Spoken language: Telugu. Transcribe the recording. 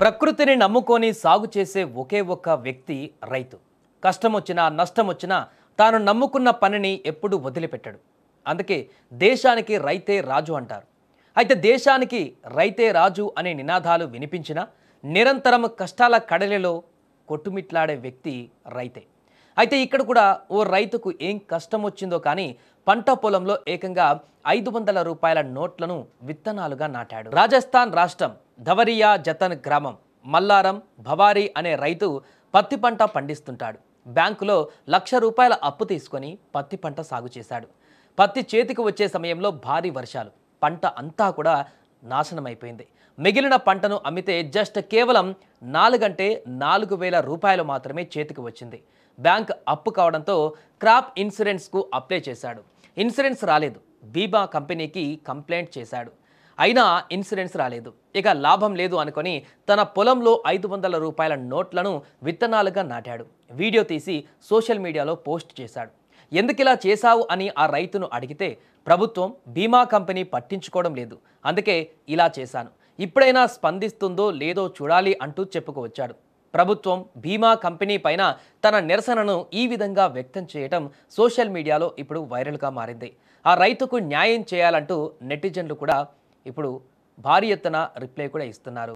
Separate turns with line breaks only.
ప్రకృతిని నమ్ముకొని సాగు చేసే ఒకే ఒక్క వ్యక్తి రైతు. కష్టమొచ్చినా నష్టమొచ్చినా తాను నమ్ముకున్న పనిని ఎప్పుడూ వదిలిపెట్టడు. అందుకే దేశానికి రైతే రాజు అంటారు. అయితే దేశానికి రైతే రాజు అనే నినాదాలు వినిపించినా నిరంతరం కష్టాల కడలిలో కొట్టుమిట్లాడే వ్యక్తి రైతే. అయితే ఇక్కడ కూడా ఓ రైతుకు ఏం కష్టం వచ్చిందో కానీ పంట పొలంలో ఏకంగా 500 రూపాయల నోట్లను విత్తనాలుగా నాటాడు. రాజస్థాన్ రాష్ట్రం ధవరియా జతన్ గ్రామం మల్లారం భవారీ అనే రైతు పత్తి పంట పండిస్తుంటాడు. బ్యాంకులో ₹1,00,000 అప్పు తీసుకొని పత్తి పంట సాగు చేశాడు. పత్తి చేతికి వచ్చే సమయంలో భారీ వర్షాలు, పంట అంతా కూడా నాశనమైపోయింది. మిగిలిన పంటను అమ్మితే జస్ట్ కేవలం 4,000 రూపాయలు మాత్రమే చేతికి వచ్చింది. బ్యాంక్ అప్పు కావడంతో క్రాప్ ఇన్సూరెన్స్కు అప్లై చేశాడు. ఇన్సూరెన్స్ రాలేదు. బీమా కంపెనీకి కంప్లైంట్ చేశాడు. అయినా ఇన్సూరెన్స్ రాలేదు. ఇక లాభం లేదు అనుకొని తన పొలంలో 500 రూపాయల నోట్లను విత్తనాలుగా నాటాడు. వీడియో తీసి సోషల్ మీడియాలో పోస్ట్ చేశాడు. ఎందుకిలా చేశావు అని ఆ రైతును అడిగితే ప్రభుత్వం బీమా కంపెనీ పట్టించుకోవడం లేదు, అందుకే ఇలా చేశాను, ఇప్పుడైనా స్పందిస్తుందో లేదో చూడాలి అంటూ చెప్పుకొచ్చాడు. ప్రభుత్వం బీమా కంపెనీ పైన తన నిరసనను ఈ విధంగా వ్యక్తం చేయడం సోషల్ మీడియాలో ఇప్పుడు వైరల్గా మారింది. ఆ రైతుకు న్యాయం చేయాలంటూ నెటిజన్లు కూడా ఇప్పుడు భారీ ఎత్తున రిప్లై కూడా ఇస్తున్నారు.